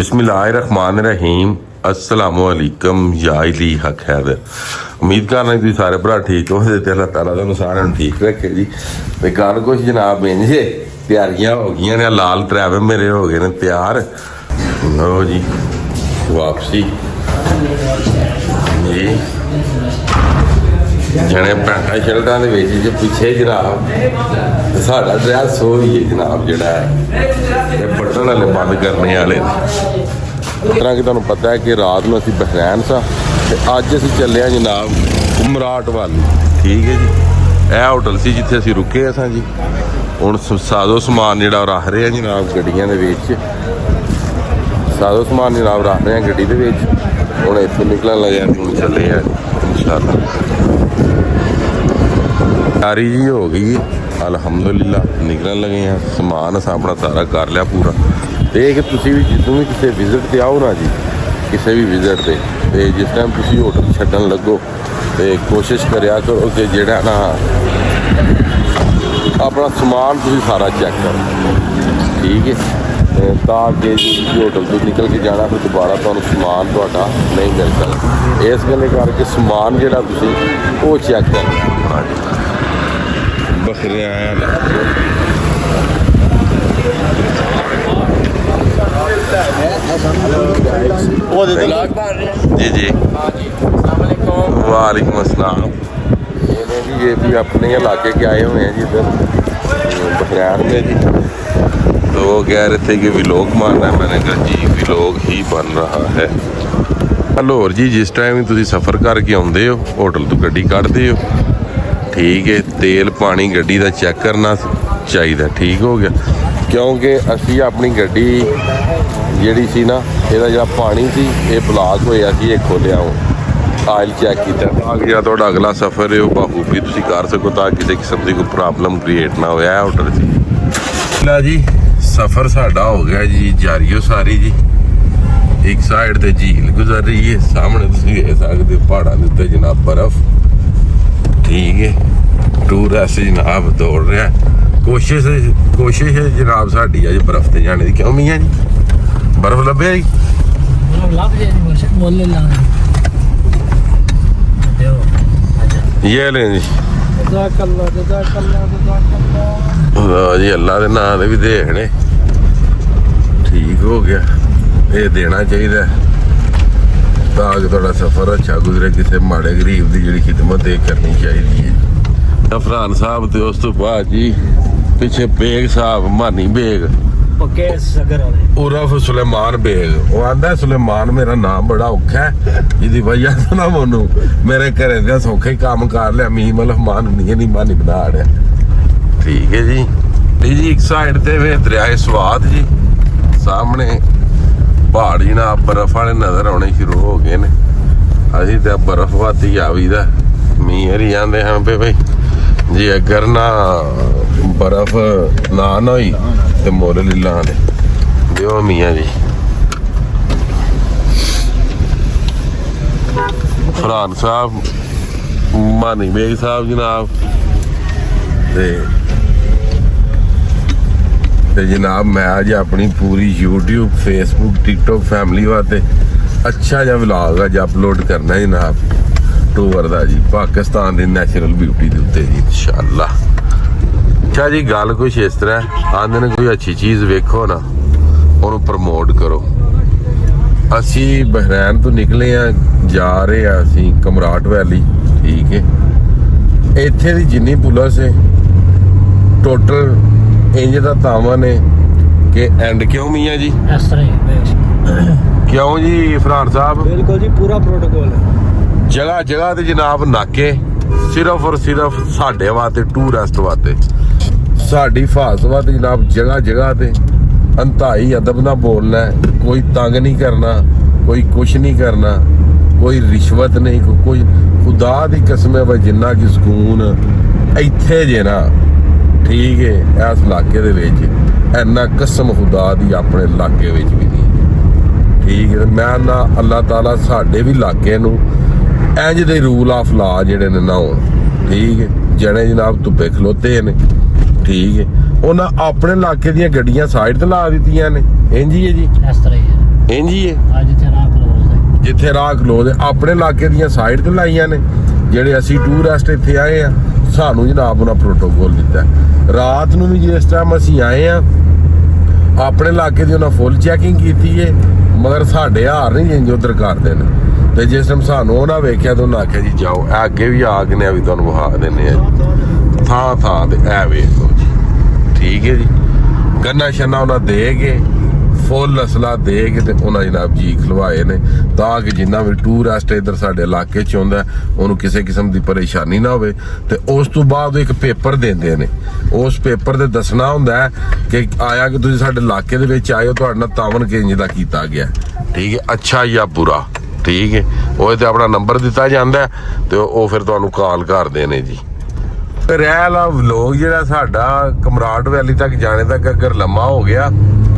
बिस्मिल्लाहिर्रहमानिर्रहीम अस्सलामुअलैकुम या इली हक हैदर। उम्मीद करना कि सारे भरा ठीक हो ते अल्लाह ताला तुहानू सारिਆਂ ਨੂੰ ठीक रखे जी। ते गल कुछ जनाब इंज जे तैयारियां हो गई ने, लाल ड्राइवर मेरे हो गए ने तैयार। लो जी वापसी जी जने पैंटा शर्टां दे विच जे पिछे जनाब साडा ड्रेस हो ही है जनाब जिहड़ा है बटन वाले बंद करने वाले तरह कि तुहानू पता है कि रात में असीं बहरैन सा ते अज असीं चले जनाब उमराट वाली। ठीक है जी, यह होटल सी जिथे असीं रुके असां जी। हुण साजो समान जिहड़ा रख रहे हैं जनाब गड्डियां दे विच, साजो समान जनाब रख रहे हैं गड्डी दे विच। हुण इत्थों निकलन लगे हुण चले हैं इंशाअल्लाह। तैयारी जी हो गई अल्हम्दुलिल्लाह, निकलन लगे हैं। समान असां अपना सारा कर लिया पूरा। तो कि तुसीं भी जदों भी किसी विजिट पर आओ ना जी, किसी भी विजिट पर तो जिस टाइम तुसीं होटल छड्डन लगो तो कोशिश करिया करो कि जिहड़ा ना अपना समान तुसीं सारा चेक करो। ठीक है, ताकि होटल तो निकल के जाना फिर दोबारा तुहानू समान तुहाडा नहीं मिल सकदा। इस गल्ले करके समान जिहड़ा तुसीं वो चेक करो। हाँ जी, बखरे आया जी जी वालेकुम अस्सलाम। ये भी अपने इलाके के आए हुए हैं जी, इधर बखरैन में जी। तो वो कह रहे थे कि व्लॉग मारना है, मैंने कहा जी व्लॉग ही बन रहा है। लाहौर जी जिस टाइम तुसीं सफ़र करके आउंदे हो होटल तो गड्डी कढ़दे हो, ठीक है, तेल पानी गड्डी का चेक करना चाहिए। ठीक हो गया, क्योंकि असी अपनी गड्डी जिहड़ी सी ना इहदा जिहड़ा पानी सी ये ब्लॉक होया सी, ये खोलिया आयल चेक किया ताकि जिहड़ा तुहाडा अगला सफ़र है वो बखूबी तुसीं कर सको, ताकि किसी किस्म की कोई प्रॉब्लम क्रिएट ना होया है होटल च। ला जी सफ़र साडा हो गया जी जारी हो सारी जी। एक साइड ते झील गुजर रही है, सामने तुसीं देख सकदे हो पहाड़ां दे उत्ते जनाब बर्फ। ठीक है, टूरिस्ट जनाब दौड़ रहा है। कोशिश है जनाब साडी अज बर्फ ते जाने की। क्यों मियां जी बर्फ लभे जी? ये ले जी जी अल्लाह के नाम दे भी देखने। ठीक हो गया, ये देना चाहिए ताकि थोड़ा सफ़र अच्छा गुजरे। किसी माड़े गरीब की जी खिदमत करनी चाहिए है। अफरान साहब तो उस तो बाद जी पिछे बेग साहब मानी बेग उर्फ सुलेमान बेग। वो आंदा सुलेमान मेरा नाम बड़ा औखा है, जिसकी वजह से ना मनु मेरे घरे दे सौखे काम कर लिया। मीम अलहमान नहीं मानी बना रहा। ठीक है जी एक साइड ते वे दरियाए स्वाद जी, सामने पहाड़ जी ना बर्फ वाले नज़र आने शुरू हो गए ने। अभी तो बर्फ वाती आवीदा मींह हरी जाते हैं पे भाई जी। अगर ना बर्फ ना होई तो मोर लीला दे दियो मियाँ जी। फरहान साहब मानी बेग साहब जनाब ते जनाब मैं अज अपनी पूरी यूट्यूब फेसबुक टिकटॉक फैमिली वास्ते अच्छा जा व्लॉग अज अपलोड करना है जनाब टूर का जी, पाकिस्तान की नैचुरल ब्यूटी के उत्ते जी इंशाअल्लाह। अच्छा जी गल कुछ इस तरह आंदे ने कोई अच्छी चीज़ वेखो ना उन्होंने प्रमोट करो। असी बहरैन तो निकले हैं, जा रहे हैं असी कमराट वैली। ठीक है, इत्थे दी जिन्नी पुलिस है टोटल इंज दा तावन है कि एंड क्यों मियाँ जी इस तरह क्यों जी फरहान साहब? बिल्कुल जी पूरा प्रोटोकॉल है। जगह जगह ते जनाब नाके सिर्फ और सिर्फ साडे वास्ते टूरिस्ट वास्ते साडी हिफाजत वास्ते जनाब जगह जगह ते अंताई अदब ना बोलना है। कोई तंग नहीं करना, कोई कुछ नहीं करना, कोई रिश्वत नहीं, कोई खुदा दी कसम है जिन्ना की सकून इत्थे जे ना। ठीक है, इस इलाके दे विच इन्ना कसम खुदा दी अपने इलाके विच भी नहीं। ठीक है, मैं ना अल्लाह ताला साडे भी इलाके नूं इंज दे रूल ऑफ लॉ जिहड़े ने ना होण। ठीक है, जने जनाब धुप्पे खलोते ने। ठीक है, उन्हें अपने इलाके दी गड्डियां साइड ते ला दित्तियां ने। इंज ही है जी, इस तरह ही है। ਇੰਜ ਹੀ ਹੈ आज चला क्लोज है ਜਿੱਥੇ ਰਾਹ ਕਲੋਜ਼ ਹੈ ਆਪਣੇ ਇਲਾਕੇ ਦੀਆਂ ਸਾਈਡ ਤੇ ਲਾਈਆਂ ਨੇ ਜਿਹੜੇ ਅਸੀਂ ਟੂਰਿਸਟ ਇੱਥੇ ਆਏ ਆ ਸਾਨੂੰ ਜਨਾਬ ਉਹਨਾਂ ਪ੍ਰੋਟੋਕੋਲ ਦਿੱਤਾ ਰਾਤ ਨੂੰ ਵੀ ਜਿਸ ਟਾਈਮ ਅਸੀਂ ਆਏ ਆ ਆਪਣੇ ਇਲਾਕੇ ਦੀ ਉਹਨਾਂ ਫੁੱਲ ਚੈਕਿੰਗ ਕੀਤੀ ਏ ਮਗਰ ਸਾਡੇ ਹਾਰ ਨਹੀਂ ਜਿੰਜ ਉਧਰ ਕਰਦੇ ਨੇ ਤੇ ਜਿਸ ਟਾਈਮ ਸਾਨੂੰ ਉਹਨਾਂ ਵੇਖਿਆ ਤਾਂ ਉਹਨਾਂ ਆਖਿਆ ਜੀ ਜਾਓ ਇਹ ਅੱਗੇ ਵੀ ਆ ਗਏ ਨੇ ਆ ਵੀ ਤੁਹਾਨੂੰ ਵਿਖਾ ਦਿੰਦੇ ਆ ਜੀ ਥਾਂ ਥਾਂ ਤੇ ਇਹ ਵੇਖ ਲਓ ਜੀ ਠੀਕ ਹੈ ਜੀ ਗੰਨਾ ਛੰਨਾ ਉਹਨਾਂ ਦੇ ਕੇ ਫੁੱਲ ਅਸਲਾ ਦੇ ਕੇ ਤੇ ਉਹਨਾਂ ਜਨਾਬ ਜੀ ਖਲਵਾਏ ਨੇ ਤਾਂ ਕਿ ਜਿੰਨਾ ਵੀ ਟੂਰਿਸਟ ਇੱਧਰ ਸਾਡੇ ਇਲਾਕੇ 'ਚ ਆਉਂਦਾ ਉਹਨੂੰ ਕਿਸੇ ਕਿਸਮ ਦੀ ਪਰੇਸ਼ਾਨੀ ਨਾ ਹੋਵੇ ਤੇ ਉਸ ਤੋਂ ਬਾਅਦ ਇੱਕ ਪੇਪਰ ਦਿੰਦੇ ਨੇ ਉਸ ਪੇਪਰ ਤੇ ਦੱਸਣਾ ਹੁੰਦਾ ਕਿ ਆਇਆ ਕਿ ਤੁਸੀਂ ਸਾਡੇ ਇਲਾਕੇ ਦੇ ਵਿੱਚ ਆਏ ਹੋ ਤੁਹਾਡੇ ਨਾਲ ਤਾਵਨ ਕਿੰਜ ਦਾ ਕੀਤਾ ਗਿਆ ਠੀਕ ਹੈ ਅੱਛਾ ਜਾਂ ਬੁਰਾ ਠੀਕ ਹੈ ਉਹ ਤੇ ਆਪਣਾ ਨੰਬਰ ਦਿੱਤਾ ਜਾਂਦਾ ਤੇ ਉਹ ਫਿਰ ਤੁਹਾਨੂੰ ਕਾਲ ਕਰਦੇ ਨੇ ਜੀ ਰਹਿ ਵਾਲਾ ਵਲੋਗ ਜਿਹੜਾ ਸਾਡਾ ਕਮਰਾਟ ਵੈਲੀ ਤੱਕ ਜਾਣੇ ਤੱਕ ਅਗਰ ਲੰਮਾ ਹੋ ਗਿਆ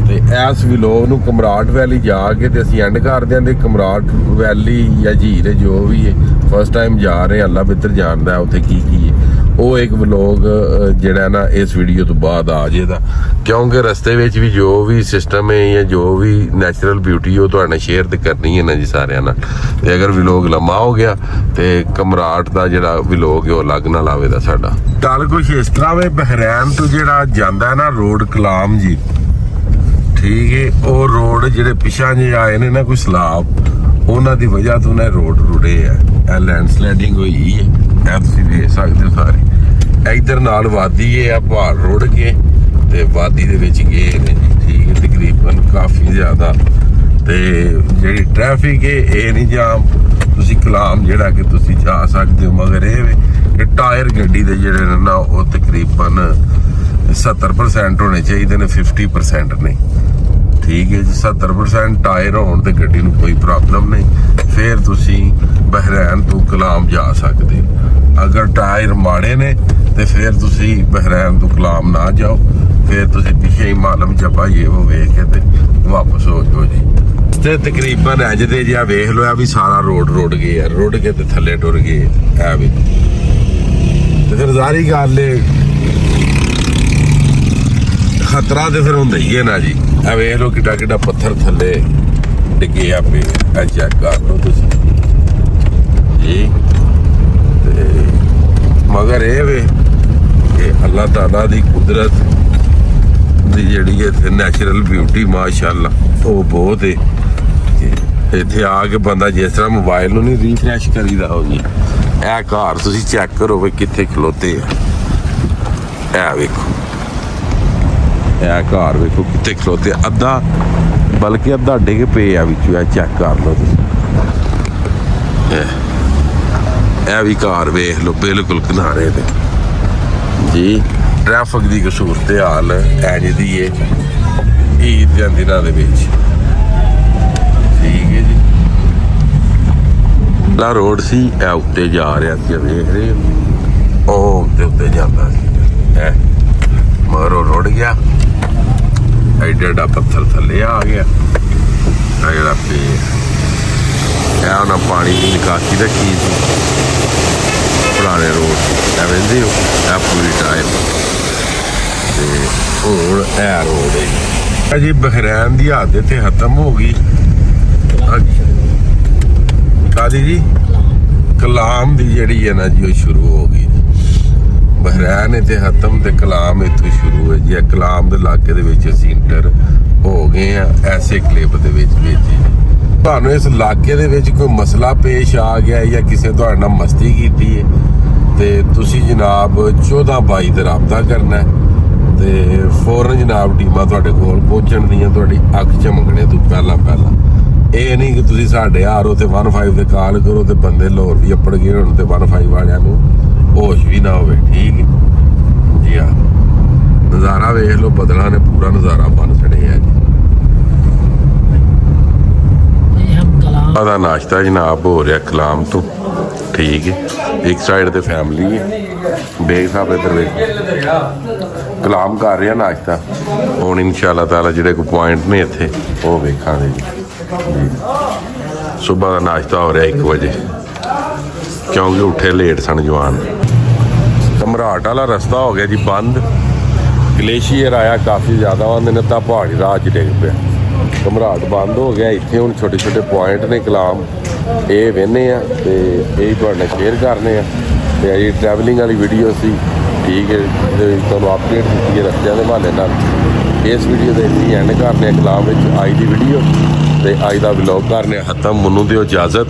ਤੇ ਇਸ ਵਲੋਗ ਨੂੰ ਕਮਰਾਟ ਵੈਲੀ ਜਾ ਕੇ ਤੇ ਅਸੀਂ ਐਂਡ ਕਰਦੇ ਆਂ ਤੇ ਕਮਰਾਟ ਵੈਲੀ ਜਾਂ ਝੀਲ ਜੋ ਵੀ ਹੈ ਫਸਟ ਟਾਈਮ ਜਾ ਰਹੇ ਅੱਲਾ ਬਿੱਤਰ ਜਾਣਦਾ ਉੱਥੇ ਕੀ ਹੈ ਉਹ ਇੱਕ ਵਲੋਗ ਜਿਹੜਾ ਨਾ ਇਸ ਵੀਡੀਓ ਤੋਂ ਬਾਅਦ ਆ ਜਾਏਗਾ ਕਿਉਂਕਿ ਰਸਤੇ ਵਿੱਚ ਵੀ ਜੋ ਵੀ ਸਿਸਟਮ ਹੈ ਜਾਂ ਜੋ ਵੀ ਨੈਚੁਰਲ ਬਿਊਟੀ ਉਹ ਤੁਹਾਡੇ ਨਾਲ ਸ਼ੇਅਰ ਤੇ ਕਰਨੀ ਹੈ ਨਾ ਜੀ ਸਾਰਿਆਂ ਨਾਲ ਤੇ ਅਗਰ ਵਲੋਗ ਲੰਮਾ ਹੋ ਗਿਆ ਤੇ ਕਮਰਾਟ ਦਾ ਜਿਹੜਾ ਵਲੋਗ ਹੈ ਉਹ ਅਲੱਗ ਨਾਲ ਆਵੇਗਾ ਸਾਡਾ ਗੱਲ ਕੁਛ ਇਸ ਤਰ੍ਹਾਂ ਵੇ ਬਹਿਰੈਨ ਤੋਂ ਜਿਹੜਾ ਜਾਂਦਾ ਨਾ ਰੋਡ ਕਲਾਮ ਜੀ ਠੀਕ ਹੈ ਉਹ ਰੋਡ ਜਿਹੜੇ ਪਿਛਾਂ ਜੇ ਆਏ ਨੇ ਨਾ ਕੋਈ ਸਲਾਬ ਉਹਨਾਂ ਦੀ ਵਜ੍ਹਾ ਤੋਂ ਨਾ ਰੋਡ ਰੁੜੇ ਆ ਇਹ ਲੈਂਡਸਲਾਈਡਿੰਗ ਹੋਈ ਹੈ ਇਹ ਤੁਸੀਂ ਦੇਖ ਸਕਦੇ ਹੋ ਸਾਰੇ ਇਧਰ ਨਾਲ ਵਾਦੀ ਹੈ ਆ ਪਹਾੜ ਰੁੜ ਕੇ ਤੇ ਵਾਦੀ ਦੇ ਵਿੱਚ ਗਏ ਨੇ ਜੀ ਠੀਕ ਹੈ ਤਕਰੀਬਨ ਕਾਫੀ ਜ਼ਿਆਦਾ ਤੇ ਜਿਹੜੀ ਟ੍ਰੈਫਿਕ ਹੈ ਇਹ ਨਹੀਂ ਜਾਮ ਤੁਸੀਂ ਕਲਾਮ ਜਿਹੜਾ ਕਿ ਤੁਸੀਂ ਜਾ ਸਕਦੇ ਹੋ ਮਗਰ ਇਹ ਵੇ ਕਿ ਟਾਇਰ ਗੱਡੀ ਦੇ ਜਿਹੜੇ ਨੇ ਨਾ ਉਹ ਤਕਰੀਬਨ 70% ਹੋਣੇ ਚਾਹੀਦੇ ਨੇ 50% ਨਹੀਂ ਠੀਕ ਹੈ ਜੀ 70% ਟਾਇਰ ਹੋਣ ਤੇ ਗੱਡੀ ਨੂੰ ਕੋਈ ਪ੍ਰੋਬਲਮ ਨਹੀਂ ਫਿਰ ਤੁਸੀਂ ਬਹਿਰੈਨ ਤੋਂ ਕਲਾਮ ਜਾ ਸਕਦੇ ਅਗਰ ਟਾਇਰ ਮਾੜੇ ਨੇ ਤੇ ਫਿਰ ਤੁਸੀਂ ਬਹਿਰੈਨ ਤੋਂ ਕਲਾਮ ਨਾ ਜਾਓ ਫਿਰ ਤੁਸੀਂ ਪਿੱਛੇ ਹੀ ਮਾਲਮ ਜਬਾ ਇਹ ਉਹ ਵੇਖ ਕੇ ਤੇ ਵਾਪਸ ਹੋ ਜਾਓ ਜੀ ਤੇ ਤਕਰੀਬਨ ਅੱਜ ਦੇ ਜਿਹਾ ਵੇਖ ਲਓ ਵੀ ਸਾਰਾ ਰੋਡ ਰੁੜ ਗਿਆ ਰੁੜ ਕੇ ਤੇ ਥੱਲੇ ਟੁਰ ਗਏ ਐ ਵੀ ਤੇ ਫਿਰ ਜ਼ਾਰੀ ਗੱਲ ਏ ਖਤਰਾ ਤੇ ਫਿਰ ਹੁੰਦਾ ਹੀ ਹੈ ਨਾ ਜੀ ਇਹ ਵੇਖ ਲਓ ਕਿੱਡਾ ਕਿੱਡਾ ਪੱਥਰ ਥੱਲੇ ਡਿੱਗੇ ਆਪੇ ਇਹ ਚੈੱਕ ਕਰ ਲਓ ਤੁਸੀਂ ਜੀ ਤੇ ਮਗਰ ਇਹ ਵੇ ਕਿ ਅੱਲਾਹ ਤਾਲਾ ਦੀ ਕੁਦਰਤ ਦੀ ਜਿਹੜੀ ਹੈ ਨੈਚੁਰਲ ਬਿਊਟੀ ਮਾਸ਼ਾਅੱਲਾ ਉਹ ਬਹੁਤ ਹੈ ਇੱਥੇ ਆ ਕੇ ਬੰਦਾ ਜਿਸ ਤਰ੍ਹਾਂ ਮੋਬਾਈਲ ਨੂੰ ਨਹੀਂ ਰੀਫਰੈਸ਼ ਕਰੀਦਾ ਹੋ ਜੀ ਇਹ ਘਰ ਤੁਸੀਂ ਚੈੱਕ ਕਰੋ ਵੀ ਕਿੱਥੇ ਖਲੋਤੇ ਆ ਇਹ ਵੇਖੋ ਇਹ ਘਰ ਵੇਖੋ ਕਿੱਥੇ ਖਲੋਤੇ ਅੱਧਾ ਬਲਕਿ ਅੱਧਾ ਡਿੱਗ ਪਏ ਆ ਵਿੱਚੋਂ ਇਹ ਚੈੱਕ ਕਰ ਲਓ ਤੁਸੀਂ ਇਹ ਵੀ ਘਰ ਵੇਖ ਲਓ ਬਿਲਕੁਲ ਕਿਨਾਰੇ ਤੇ ਜੀ ਟ੍ਰੈਫਿਕ ਦੀ ਕਸੂਰਤ ਹਾਲ ਐਜ ਦੀ ਏ ਈਦ ਦੇ ਦਿਨਾਂ ਦੇ ਵਿੱਚ ਠੀਕ ਹੈ ਜੀ ਦਾ ਰੋਡ ਸੀ ਇਹ ਉੱਤੇ ਜਾ ਰਿਹਾ ਸੀ ਵੇਖ ਰਹੇ ਹੋ ਉਹ ਉੱਤੇ ਜਾਂਦਾ ਸੀ ਹੈ ਮਗਰ ਉਹ ਰੁੜ ਗਿਆ ਐਡਾ ਪੱਥਰ ਥੱਲੇ ਆ ਗਿਆ ਆ ਜਿਹੜਾ ਪੇ ਇਹ ਉਹਨਾਂ ਪਾਣੀ ਦੀ ਨਿਕਾਸੀ ਰੱਖੀ ਸੀ ਪੁਰਾਣੇ ਰੋਡ ਐ ਵੇਂਦੇ ਹੋ ਇਹ ਪੂਰੀ ਟਾਈਮ ਤੇ ਹੁਣ ਇਹ ਰੋਡ ਹੈ ਜੀ ਬਹਿਰੈਨ ਦੀ ਹੱਦ ਇੱਥੇ ਖਤਮ ਹੋ ਗਈ ਕਾਦੀ ਜੀ ਕਲਾਮ ਦੀ ਜਿਹੜੀ ਹੈ ਨਾ ਜੀ ਉਹ ਸ਼ੁਰੂ ਹੋ ਗਈ ਬਹਿਰੈਨ ਇੱਥੇ ਖਤਮ ਤੇ ਕਲਾਮ ਇੱਥੋਂ ਸ਼ੁਰੂ ਹੈ ਜੀ ਇਹ ਕਲਾਮ ਦੇ ਇਲਾਕੇ ਦੇ ਵਿੱਚ ਅਸੀਂ ਇੰਟਰ ਹੋ ਗਏ ਆ ਐਸੇ ਕਲਿੱਪ ਦੇ ਵਿੱਚ ਜੀ ਤੁਹਾਨੂੰ ਇਸ ਇਲਾਕੇ ਦੇ ਵਿੱਚ ਕੋਈ ਮਸਲਾ ਪੇਸ਼ ਆ ਗਿਆ ਜਾਂ ਕਿਸੇ ਤੁਹਾਡੇ ਨਾਲ ਮਸਤੀ ਕੀਤੀ ਹੈ ਤੇ ਤੁਸੀਂ ਜਨਾਬ 14/22 ਤੇ ਰਾਬਤਾ ਕਰਨਾ ਤੇ ਫੌਰਨ ਜਨਾਬ ਟੀਮਾਂ ਤੁਹਾਡੇ ਕੋਲ ਪਹੁੰਚਣ ਦੀਆਂ ਤੁਹਾਡੀ ਅੱਖ ਝਮਕਣੇ ਤੋਂ ਪਹਿਲਾਂ ਇਹ ਨਹੀਂ ਕਿ ਤੁਸੀਂ ਸਾਡੇ ਆਰੋ ਤੇ 15 ਤੇ ਕਾਲ ਕਰੋ ਤੇ ਬੰਦੇ ਲਾਹੌਰ ਵੀ ਅੱਪੜ ਗਏ ਹੁਣ ਤੇ 15 ਵਾਲਿਆਂ ਨੂੰ ਹੋਸ਼ ਵੀ ਨਾ ਹੋਵੇ ਠੀਕ ਜੀ ਆ ਨਜ਼ਾਰਾ ਵੇਖ ਲਓ ਬਦਲਾਂ ਨੇ ਪੂਰਾ ਨਜ਼ਾਰਾ ਬਣ ਛੜਿਆ ਜੀ ਆਦਾ ਨਾਸ਼ਤਾ ਜਨਾਬ ਹੋ ਰਿਹਾ ਕਲਾਮ ਤੋਂ ਠੀਕ ਹੈ ਇੱਕ ਸਾਈਡ ਤੇ ਫੈਮਿਲੀ ਹੈ ਬੇਗ ਸਾਹਿਬ ਇੱਧਰ ਵੇਖ ਕਲਾਮ ਕਰ ਰਿਹਾ ਨਾਸ਼ਤਾ ਹੁਣ ਇਨਸ਼ਾਅੱਲਾ ਤਾਲਾ ਜਿਹੜੇ ਕੋਈ ਪੁਆਇੰਟ ਨੇ ਇੱਥੇ ਉਹ ਵੇਖਾਂਗੇ ਜੀ ਸਵੇਰ ਦਾ ਨਾਸ਼ਤਾ ਹੋ ਰਿਹਾ 1 ਵਜੇ ਕਿਉਂਕਿ ਉੱਠੇ ਲੇਟ ਸਨ ਜਵਾਨ ਘਮਰਾਟ ਵਾਲਾ ਰਸਤਾ ਹੋ ਗਿਆ ਜੀ ਬੰਦ ਗਲੇਸ਼ੀਅਰ ਆਇਆ ਕਾਫੀ ਜ਼ਿਆਦਾ ਉਹਦੇ ਨੇ ਤਾਂ ਪਹਾੜੀ ਰਾਹ 'ਚ ਡਿੱਗ ਪਿਆ ਘਮਰਾਟ ਬੰਦ ਹੋ ਗਿਆ। ਇੱਥੇ ਹੁਣ ਛੋਟੇ ਛੋਟੇ ਪੁਆਇੰਟ ਨੇ ਕਲਾਮ, ਇਹ ਵੇਖਦੇ ਆ ਤੇ ਇਹ ਤੁਹਾਡੇ ਨਾਲ ਸ਼ੇਅਰ ਕਰਨੇ ਆ। ਤੇ ਇਹ ਟਰੈਵਲਿੰਗ ਵਾਲੀ ਵੀਡੀਓ ਸੀ, ਠੀਕ ਹੈ, ਜਿਹਦੇ ਵਿੱਚ ਤੁਹਾਨੂੰ ਅਪਡੇਟ ਦਿੱਤੀ ਹੈ ਰਸਤਿਆਂ ਦੇ ਹਵਾਲੇ ਨਾਲ। ਇਸ ਵੀਡੀਓ ਦੇ ਇੱਥੇ ਐਂਡ ਕਰਨੇ ਆ ਕਲਾਮ ਵਿੱਚ ਅੱਜ ਦੀ ਵੀਡੀਓ, ਤੇ ਅੱਜ ਦਾ ਵਲੌਗ ਕਰਨੇ ਆ ਖਤਮ। ਮੈਨੂੰ ਦਿਓ ਇਜਾਜ਼ਤ,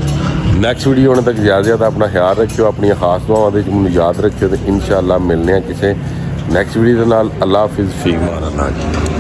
ਨੈਕਸਟ ਵੀਡੀਓ ਆਉਣ ਤੱਕ ਇਜਾਜ਼ਤ। ਆਪਣਾ ਖਿਆਲ ਰੱਖਿਓ, ਆਪਣੀਆਂ ਖਾਸ ਦੁਆਵਾਂ ਦੇ ਵਿੱਚ ਮੈਨੂੰ ਯਾਦ ਰੱਖਿਓ, ਤੇ ਇਨਸ਼ਾਅੱਲਾ ਮਿਲਨੇ ਆ ਕਿਸੇ ਨੈਕਸਟ ਵੀਡੀਓ ਦੇ ਨਾਲ। ਅੱਲਾ ਹਾਫਿਜ਼, ਫੀ ਮਾਨ ਅੱਲਾ ਜੀ।